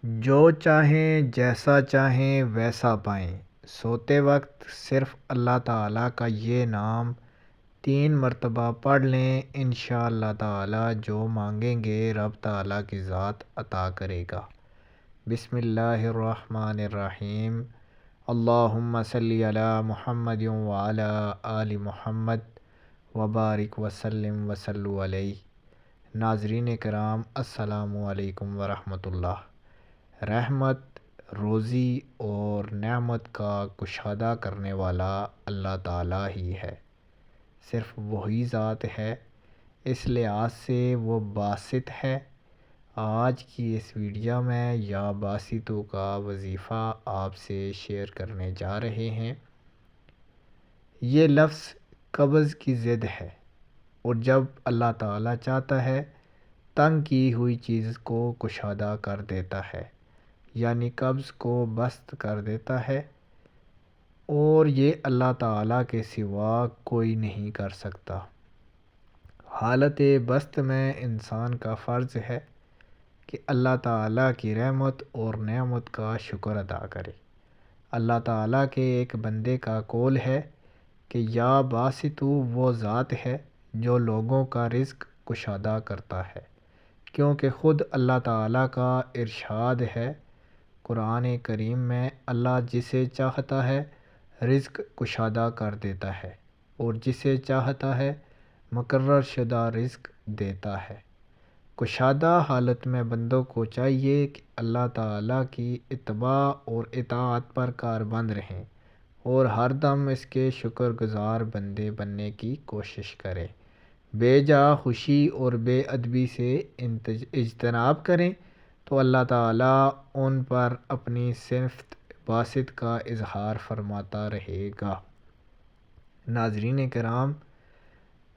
جو چاہیں جیسا چاہیں ویسا پائیں۔ سوتے وقت صرف اللہ تعالیٰ کا یہ نام 3 مرتبہ پڑھ لیں، انشاءاللہ تعالیٰ جو مانگیں گے رب تعالیٰ کی ذات عطا کرے گا۔ بسم اللہ الرحمن الرحیم۔ اللہم صلی علی محمد وعلی آل محمد وبارک وسلم وصلوا علیہ۔ ناظرین کرام، السلام علیکم ورحمۃ اللہ۔ رحمت، روزی اور نعمت کا کشادہ کرنے والا اللہ تعالیٰ ہی ہے، صرف وہی ذات ہے، اس لحاظ سے وہ باسط ہے۔ آج کی اس ویڈیو میں یا باسطوں کا وظیفہ آپ سے شیئر کرنے جا رہے ہیں۔ یہ لفظ قبض کی ضد ہے، اور جب اللہ تعالیٰ چاہتا ہے تنگ کی ہوئی چیز کو کشادہ کر دیتا ہے، یعنی قبض کو بسط کر دیتا ہے، اور یہ اللہ تعالیٰ کے سوا کوئی نہیں کر سکتا۔ حالت بسط میں انسان کا فرض ہے کہ اللہ تعالیٰ کی رحمت اور نعمت کا شکر ادا کرے۔ اللہ تعالیٰ کے ایک بندے کا قول ہے کہ یا باسطو وہ ذات ہے جو لوگوں کا رزق کشادہ کرتا ہے، کیونکہ خود اللہ تعالیٰ کا ارشاد ہے قرآن کریم میں، اللہ جسے چاہتا ہے رزق کشادہ کر دیتا ہے اور جسے چاہتا ہے مقرر شدہ رزق دیتا ہے۔ کشادہ حالت میں بندوں کو چاہیے کہ اللہ تعالیٰ کی اتباع اور اطاعت پر کاربند رہیں اور ہر دم اس کے شکر گزار بندے بننے کی کوشش کریں، بے جا خوشی اور بے ادبی سے اجتناب کریں، تو اللہ تعالیٰ ان پر اپنی صفت باسط کا اظہار فرماتا رہے گا۔ ناظرین کرام،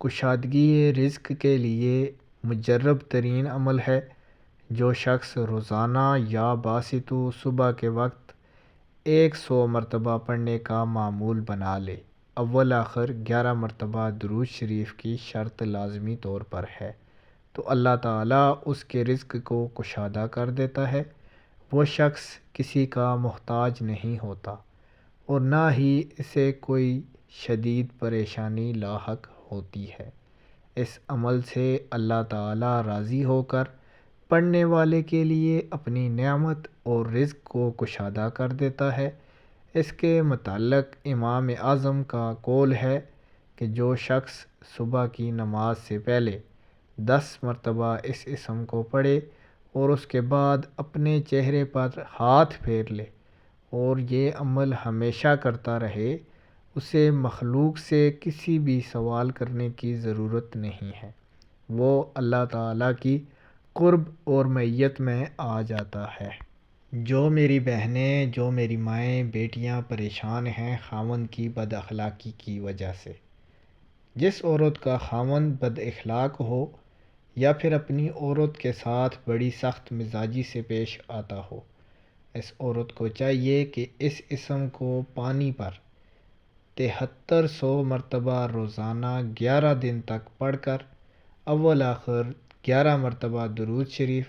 کشادگی رزق کے لیے مجرب ترین عمل ہے۔ جو شخص روزانہ یا باسطو صبح کے وقت 100 مرتبہ پڑھنے کا معمول بنا لے، اول آخر 11 مرتبہ درود شریف کی شرط لازمی طور پر ہے، تو اللہ تعالیٰ اس کے رزق کو کشادہ کر دیتا ہے۔ وہ شخص کسی کا محتاج نہیں ہوتا اور نہ ہی اسے کوئی شدید پریشانی لاحق ہوتی ہے۔ اس عمل سے اللہ تعالیٰ راضی ہو کر پڑھنے والے کے لیے اپنی نعمت اور رزق کو کشادہ کر دیتا ہے۔ اس کے متعلق امام اعظم کا قول ہے کہ جو شخص صبح کی نماز سے پہلے 10 مرتبہ اس اسم کو پڑھے اور اس کے بعد اپنے چہرے پر ہاتھ پھیر لے اور یہ عمل ہمیشہ کرتا رہے، اسے مخلوق سے کسی بھی سوال کرنے کی ضرورت نہیں ہے، وہ اللہ تعالیٰ کی قرب اور معیت میں آ جاتا ہے۔ جو میری بہنیں، جو میری مائیں، بیٹیاں پریشان ہیں خاوند کی بد اخلاقی کی وجہ سے، جس عورت کا خاوند بد اخلاق ہو یا پھر اپنی عورت کے ساتھ بڑی سخت مزاجی سے پیش آتا ہو، اس عورت کو چاہیے کہ اس اسم کو پانی پر 7300 مرتبہ روزانہ 11 دن تک پڑھ کر اول آخر 11 مرتبہ درود شریف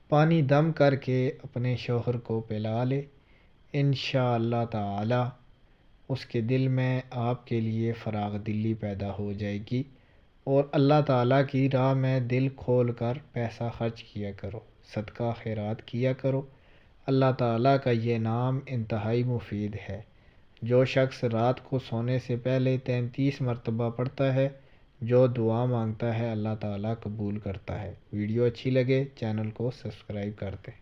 پانی دم کر کے اپنے شوہر کو پلا لے۔ انشاءاللہ تعالی اس کے دل میں آپ کے لیے فراغ دلی پیدا ہو جائے گی، اور اللہ تعالیٰ کی راہ میں دل کھول کر پیسہ خرچ کیا کرو، صدقہ خیرات کیا کرو۔ اللہ تعالیٰ کا یہ نام انتہائی مفید ہے۔ جو شخص رات کو سونے سے پہلے 33 مرتبہ پڑھتا ہے، جو دعا مانگتا ہے اللہ تعالیٰ قبول کرتا ہے۔ ویڈیو اچھی لگے چینل کو سبسکرائب کر دیں۔